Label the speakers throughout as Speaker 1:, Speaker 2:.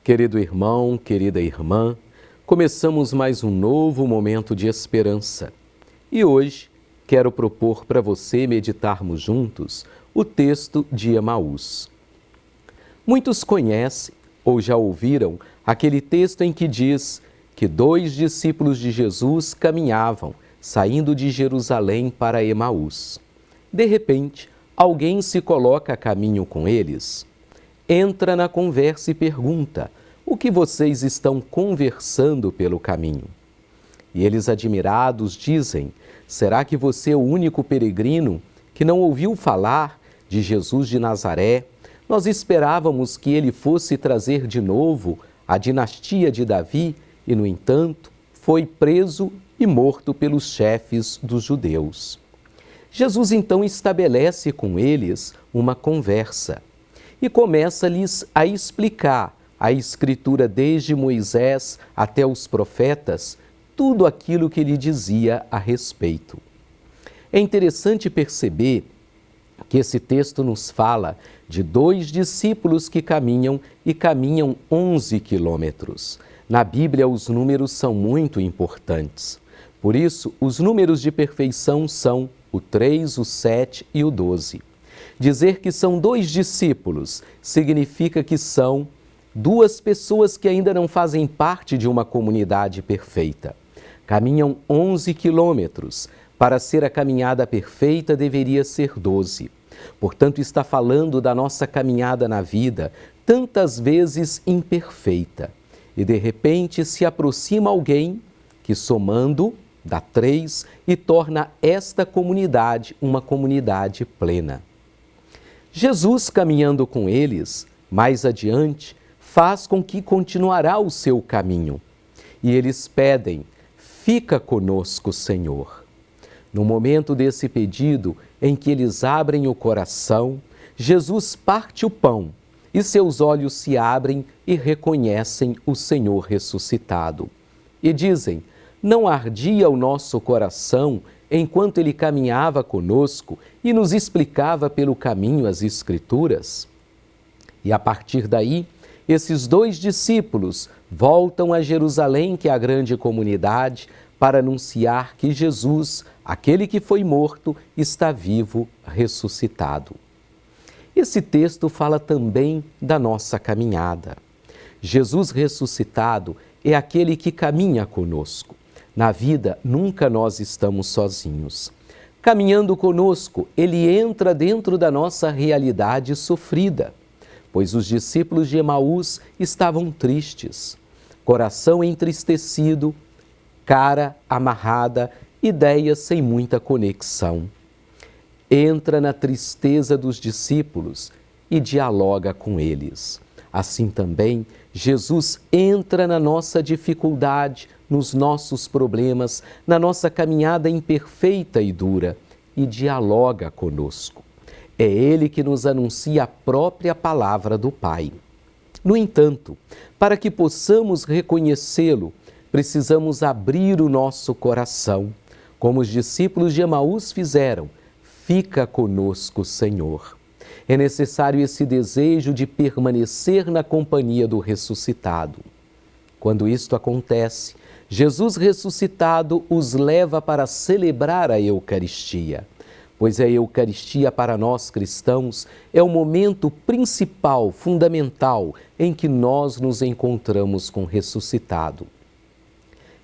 Speaker 1: Querido irmão, querida irmã, começamos mais um novo momento de esperança. E hoje quero propor para você meditarmos juntos o texto de Emaús. Muitos conhecem ou já ouviram aquele texto em que diz que 2 discípulos de Jesus caminhavam, saindo de Jerusalém para Emaús. De repente, alguém se coloca a caminho com eles, entra na conversa e pergunta: o que vocês estão conversando pelo caminho? E eles, admirados, dizem: será que você é o único peregrino que não ouviu falar de Jesus de Nazaré? Nós esperávamos que ele fosse trazer de novo a dinastia de Davi e, no entanto, foi preso e morto pelos chefes dos judeus. Jesus então estabelece com eles uma conversa e começa-lhes a explicar a Escritura desde Moisés até os profetas, tudo aquilo que ele dizia a respeito. É interessante perceber que esse texto nos fala de 2 discípulos que caminham 11 quilômetros. Na Bíblia, os números são muito importantes. Por isso, os números de perfeição são o 3, o 7 e o 12. Dizer que são 2 discípulos significa que são 2 pessoas que ainda não fazem parte de uma comunidade perfeita. Caminham 11 quilômetros. Para ser a caminhada perfeita, deveria ser 12. Portanto, está falando da nossa caminhada na vida, tantas vezes imperfeita. E, de repente, se aproxima alguém que, somando, dá 3 e torna esta comunidade uma comunidade plena. Jesus, caminhando com eles, mais adiante, faz com que continuará o seu caminho. E eles pedem: fica conosco, Senhor. No momento desse pedido, em que eles abrem o coração, Jesus parte o pão e seus olhos se abrem e reconhecem o Senhor ressuscitado. E dizem: não ardia o nosso coração enquanto ele caminhava conosco e nos explicava pelo caminho as Escrituras? E a partir daí, esses 2 discípulos voltam a Jerusalém, que é a grande comunidade, para anunciar que Jesus, aquele que foi morto, está vivo, ressuscitado. Esse texto fala também da nossa caminhada. Jesus ressuscitado é aquele que caminha conosco. Na vida, nunca nós estamos sozinhos. Caminhando conosco, ele entra dentro da nossa realidade sofrida, pois os discípulos de Emaús estavam tristes, coração entristecido, cara amarrada, ideias sem muita conexão. Entra na tristeza dos discípulos e dialoga com eles. Assim também, Jesus entra na nossa dificuldade, nos nossos problemas, na nossa caminhada imperfeita e dura e dialoga conosco. É Ele que nos anuncia a própria palavra do Pai. No entanto, para que possamos reconhecê-lo, precisamos abrir o nosso coração, como os discípulos de Emaús fizeram. Fica conosco, Senhor. É necessário esse desejo de permanecer na companhia do ressuscitado. Quando isto acontece, Jesus ressuscitado os leva para celebrar a Eucaristia, pois a Eucaristia para nós cristãos é o momento principal, fundamental, em que nós nos encontramos com o ressuscitado.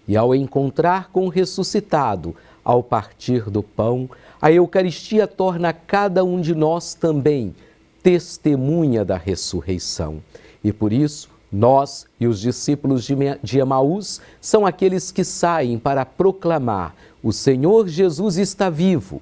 Speaker 1: E ao encontrar com o ressuscitado, ao partir do pão, a Eucaristia torna cada um de nós também testemunha da ressurreição. E por isso, nós e os discípulos de Emaús são aqueles que saem para proclamar: o Senhor Jesus está vivo,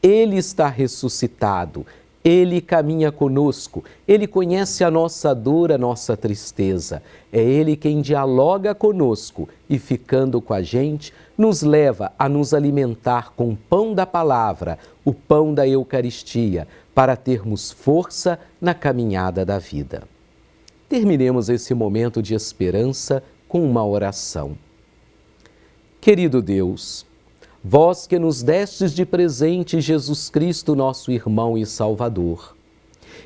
Speaker 1: Ele está ressuscitado, Ele caminha conosco, Ele conhece a nossa dor, a nossa tristeza. É Ele quem dialoga conosco e, ficando com a gente, nos leva a nos alimentar com o pão da palavra, o pão da Eucaristia, para termos força na caminhada da vida. Terminemos esse momento de esperança com uma oração. Querido Deus, vós que nos destes de presente Jesus Cristo, nosso irmão e Salvador,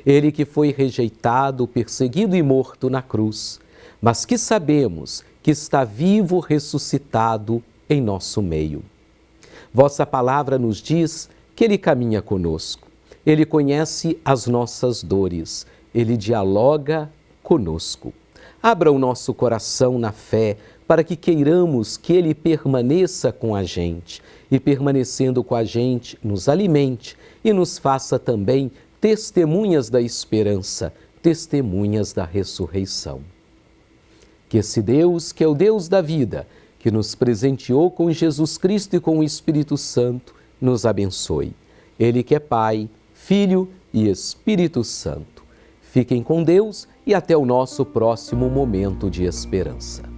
Speaker 1: Ele que foi rejeitado, perseguido e morto na cruz, mas que sabemos que está vivo, ressuscitado em nosso meio. Vossa palavra nos diz que Ele caminha conosco, Ele conhece as nossas dores, Ele dialoga conosco. Abra o nosso coração na fé para que queiramos que Ele permaneça com a gente e, permanecendo com a gente, nos alimente e nos faça também testemunhas da esperança, testemunhas da ressurreição. Que esse Deus, que é o Deus da vida, que nos presenteou com Jesus Cristo e com o Espírito Santo, nos abençoe. Ele que é Pai, Filho e Espírito Santo. Fiquem com Deus e até o nosso próximo momento de esperança.